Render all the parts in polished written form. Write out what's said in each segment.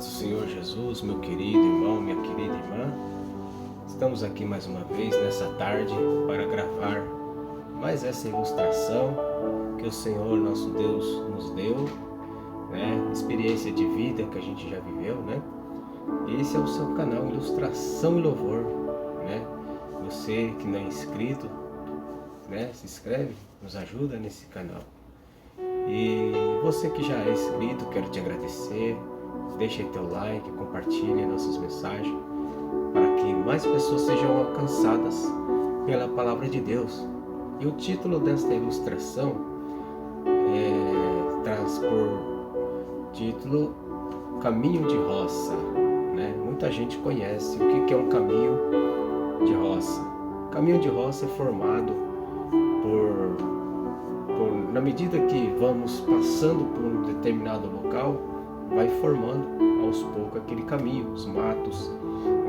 do Senhor Jesus, meu querido irmão, minha querida irmã. Estamos aqui mais uma vez nessa tarde para gravar mais essa ilustração que o Senhor nosso Deus nos deu, né? Experiência de vida que a gente já viveu, né? Esse é o seu canal Ilustração e Louvor, né? Você que não é inscrito, né? Se inscreve, nos ajuda nesse canal. E você que já é inscrito, quero te agradecer. Deixe aí teu like, compartilhe nossas mensagens para que mais pessoas sejam alcançadas pela palavra de Deus. E o título desta ilustração traz por título Caminho de Roça, né? Muita gente conhece o que é um caminho de roça. Caminho de roça é formado na medida que vamos passando por um determinado local, vai formando aos poucos aquele caminho. Os matos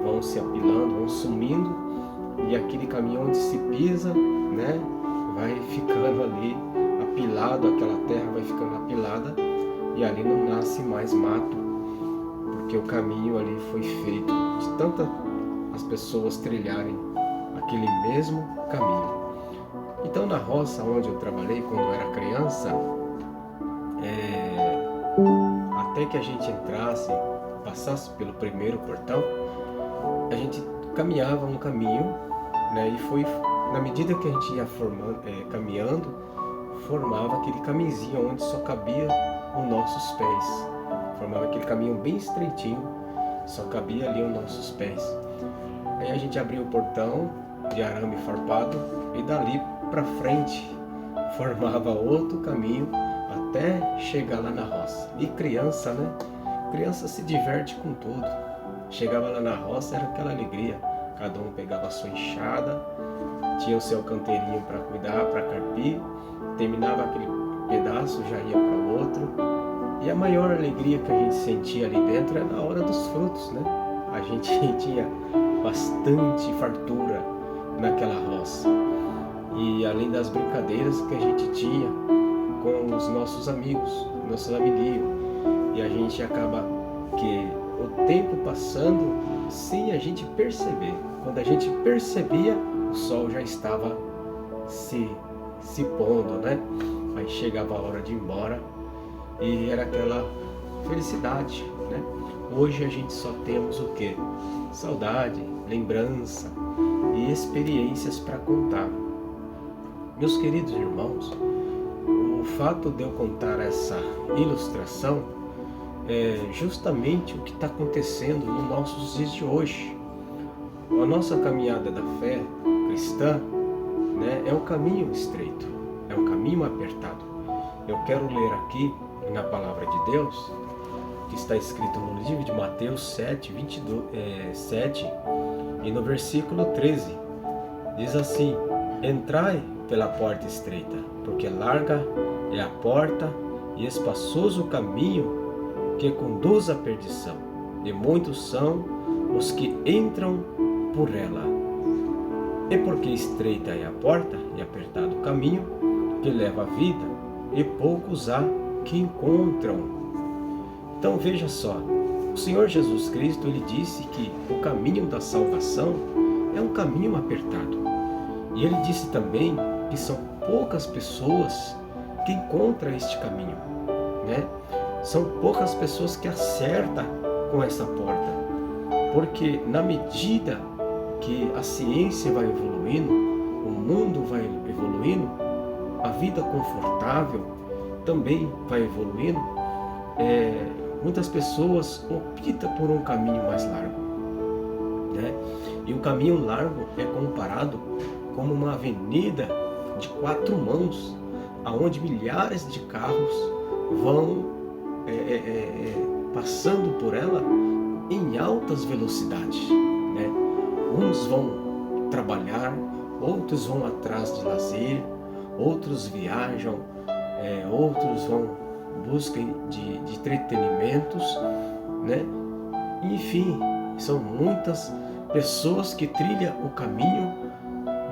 vão se apilando, vão sumindo, e aquele caminho onde se pisa, né, vai ficando ali apilado, aquela terra vai ficando apilada, e ali não nasce mais mato, porque o caminho ali foi feito de tantas as pessoas trilharem aquele mesmo caminho. Então, na roça onde eu trabalhei quando eu era criança, até que a gente entrasse, passasse pelo primeiro portão, a gente caminhava um caminho, né? E foi na medida que a gente ia caminhando, formava aquele caminhozinho onde só cabia os nossos pés. Formava aquele caminho bem estreitinho, só cabia ali os nossos pés. Aí a gente abria o portão de arame farpado e dali para frente formava outro caminho até chegar lá na roça. E criança, né? Criança se diverte com tudo. Chegava lá na roça, era aquela alegria. Cada um pegava a sua enxada, tinha o seu canteirinho para cuidar, para carpir. Terminava aquele pedaço, já ia para o outro. E a maior alegria que a gente sentia ali dentro era na hora dos frutos, né? A gente tinha bastante fartura naquela roça. E além das brincadeiras que a gente tinha com os nossos amigos, nossos amiguinhos, e a gente acaba que o tempo passando sem a gente perceber. Quando a gente percebia, o sol já estava se pondo, né? Aí chegava a hora de ir embora e era aquela felicidade, né? Hoje a gente só temos o quê? Saudade, lembrança e experiências para contar. Meus queridos irmãos, o fato de eu contar essa ilustração é justamente o que está acontecendo nos nossos dias de hoje. A nossa caminhada da fé cristã, né, é um caminho estreito, é um caminho apertado. Eu quero ler aqui na palavra de Deus, que está escrito no livro de Mateus 7, e no versículo 13, diz assim: Entrai pela porta estreita, porque larga é a porta e espaçoso o caminho que conduz à perdição, e muitos são os que entram por ela. E porque estreita é a porta e apertado o caminho que leva à vida, e poucos há que encontram. Então veja só, o Senhor Jesus Cristo, ele disse que o caminho da salvação é um caminho apertado. E ele disse também que são poucas pessoas que encontram este caminho, né? São poucas pessoas que acertam com essa porta, porque na medida que a ciência vai evoluindo, o mundo vai evoluindo, a vida confortável também vai evoluindo, muitas pessoas optam por um caminho mais largo, né? E o caminho largo é comparado como uma avenida de 4 mãos, aonde milhares de carros vão passando por ela em altas velocidades, né? Uns vão trabalhar, outros vão atrás de lazer, outros viajam, outros vão em busca de entretenimentos, né? Enfim, são muitas pessoas que trilham o caminho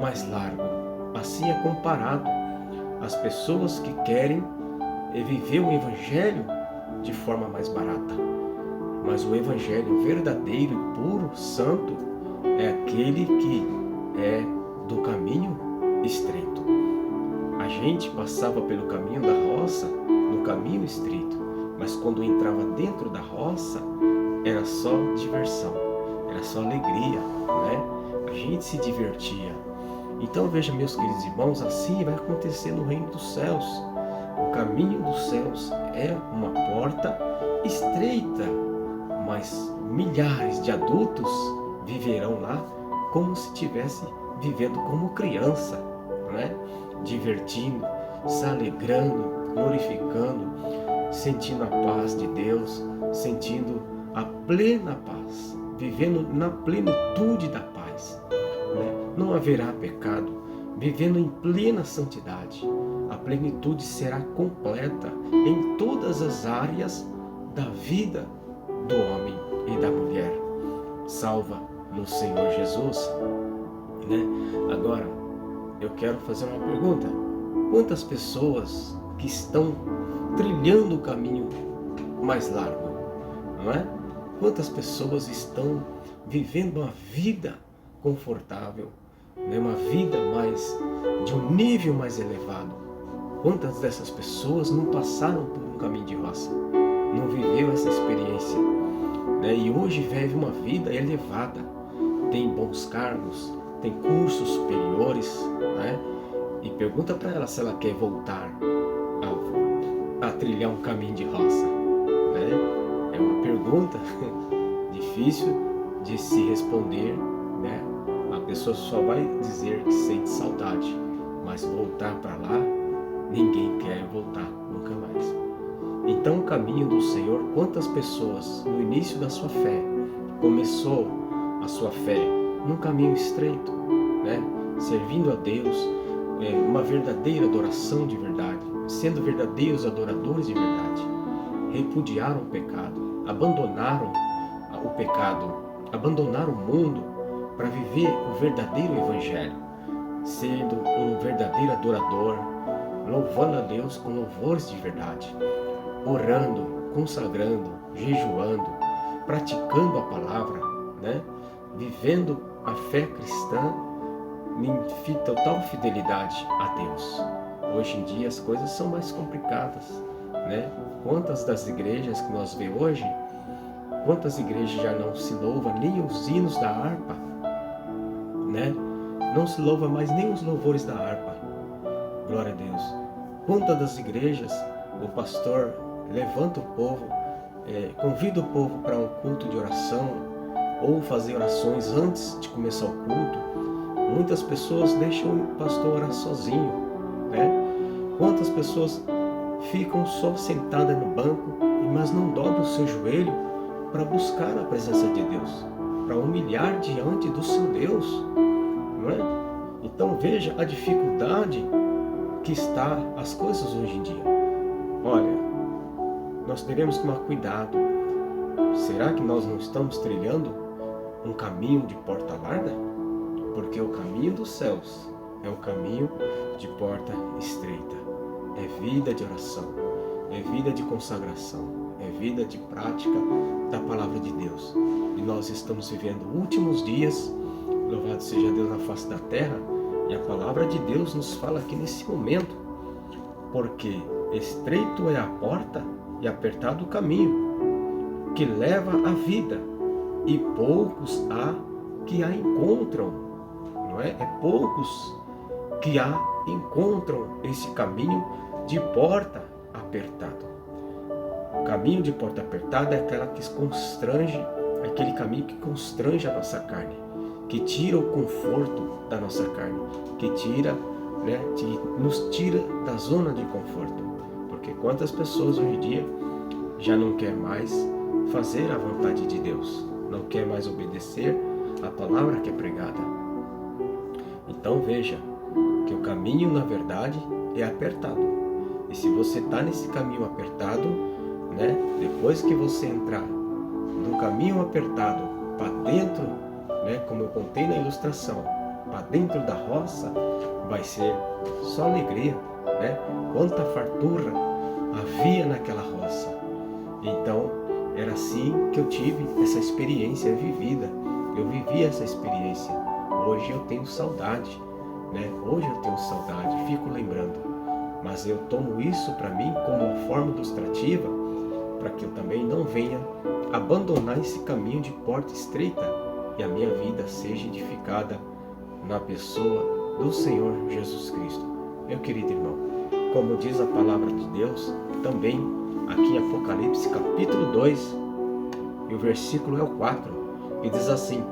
mais largo. Assim é comparado às pessoas que querem viver o Evangelho de forma mais barata. Mas o evangelho verdadeiro e puro, santo, é aquele que é do caminho estreito. A gente passava pelo caminho da roça, no caminho estreito, mas quando entrava dentro da roça, era só diversão, era só alegria, né? A gente se divertia. Então veja, meus queridos irmãos, assim vai acontecer no reino dos céus. O caminho dos céus é uma porta estreita, mas milhares de adultos viverão lá como se estivesse vivendo como criança, né? Divertindo, se alegrando, glorificando, sentindo a paz de Deus, sentindo a plena paz, vivendo na plenitude da paz, né? Não haverá pecado, vivendo em plena santidade. A plenitude será completa em todas as áreas da vida do homem e da mulher. Salva no Senhor Jesus, né? Agora, eu quero fazer uma pergunta. Quantas pessoas que estão trilhando o caminho mais largo, não é? Quantas pessoas estão vivendo uma vida confortável, né? Uma vida de um nível mais elevado? Quantas dessas pessoas não passaram por um caminho de roça, não viveu essa experiência, né? E hoje vive uma vida elevada, tem bons cargos, tem cursos superiores, né? E pergunta para ela se ela quer voltar a trilhar um caminho de roça, né? É uma pergunta difícil de se responder, né? A pessoa só vai dizer que sente saudade, mas voltar para lá, ninguém quer voltar nunca mais. Então o caminho do Senhor, quantas pessoas no início da sua fé começou a sua fé num caminho estreito, né? Servindo a Deus, uma verdadeira adoração de verdade, sendo verdadeiros adoradores de verdade, repudiaram o pecado, abandonaram o pecado, abandonaram o mundo para viver o verdadeiro evangelho, sendo um verdadeiro adorador, louvando a Deus com louvores de verdade, orando, consagrando, jejuando, praticando a palavra, né? Vivendo a fé cristã em total fidelidade a Deus. Hoje em dia as coisas são mais complicadas, né? Quantas das igrejas que nós vemos hoje, quantas igrejas já não se louvam nem os hinos da harpa, né? Não se louva mais nem os louvores da harpa. Glória a Deus. Quantas das igrejas o pastor levanta o povo, convida o povo para um culto de oração ou fazer orações antes de começar o culto. Muitas pessoas deixam o pastor orar sozinho, né? Quantas pessoas ficam só sentadas no banco, mas não dobram o seu joelho para buscar a presença de Deus, para humilhar diante do seu Deus, não é? Então veja a dificuldade que está as coisas hoje em dia. Olha, nós devemos tomar cuidado. Será que nós não estamos trilhando um caminho de porta larga? Porque o caminho dos céus é o caminho de porta estreita. É vida de oração, é vida de consagração, é vida de prática da palavra de Deus. E nós estamos vivendo últimos dias, louvado seja Deus na face da terra, e a palavra de Deus nos fala aqui nesse momento, porque estreito é a porta e apertado o caminho que leva à vida, e poucos há que a encontram, não é? É poucos que encontram esse caminho de porta apertada. O caminho de porta apertada é aquela que constrange, aquele caminho que constrange a nossa carne, que tira o conforto da nossa carne, que tira, né, nos tira da zona de conforto. Porque quantas pessoas hoje em dia já não quer mais fazer a vontade de Deus, não quer mais obedecer a palavra que é pregada. Então veja que o caminho, na verdade, é apertado. E se você está nesse caminho apertado, né, depois que você entrar no caminho apertado para dentro, né, como eu contei na ilustração, para dentro da roça, vai ser só alegria, né? Quanta fartura havia naquela roça. Então, Era assim que eu tive essa experiência vivida. Eu vivi essa experiência. Hoje eu tenho saudade, né? Hoje eu tenho saudade, fico lembrando. Mas eu tomo isso para mim como uma forma ilustrativa, para que eu também não venha abandonar esse caminho de porta estreita e a minha vida seja edificada na pessoa do Senhor Jesus Cristo. Meu querido irmão, como diz a palavra de Deus, também aqui em Apocalipse capítulo 2, e o versículo é o 4, e diz assim: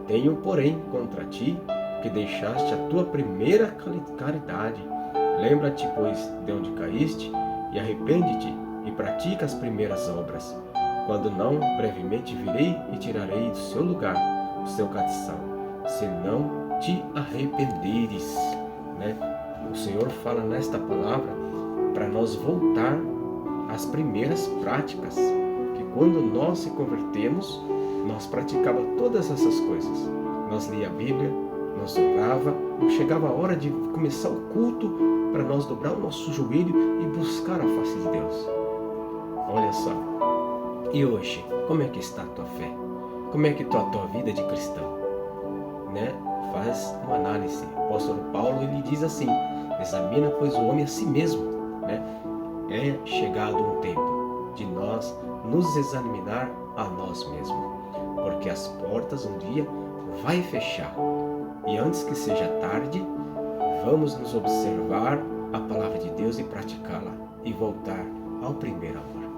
tenho, porém, contra ti, que deixaste a tua primeira caridade. Lembra-te, pois, de onde caíste, e arrepende-te, e pratica as primeiras obras. Quando não, brevemente virei e tirarei do seu lugar o seu castiçal, se não te arrependeres. Né? O Senhor fala nesta palavra para nós voltar às primeiras práticas, que quando nós se convertemos, nós praticava todas essas coisas. Nós lia a Bíblia, nós orava, chegava a hora de começar o culto para nós dobrar o nosso joelho e buscar a face de Deus. Olha só. E hoje, como é que está a tua fé? Como é que está a tua vida de cristão? Né? Faz uma análise. O apóstolo Paulo, ele diz assim: examina, pois, o homem a si mesmo. Né? É chegado um tempo de nós nos examinar a nós mesmos, porque as portas um dia vai fechar, e antes que seja tarde, vamos nos observar a palavra de Deus e praticá-la, e voltar ao primeiro amor.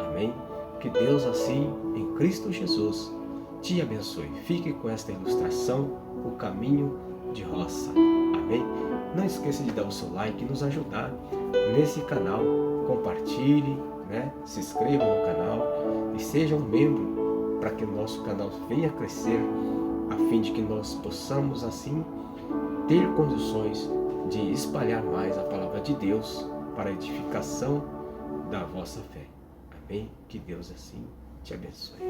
Amém? Que Deus assim, em Cristo Jesus, te abençoe. Fique com esta ilustração, o caminho de roça. Amém? Não esqueça de dar o seu like e nos ajudar nesse canal. Compartilhe, né? Se inscreva no canal e seja um membro para que o nosso canal venha a crescer, a fim de que nós possamos assim ter condições de espalhar mais a palavra de Deus para a edificação da vossa fé. Amém? Que Deus assim te abençoe.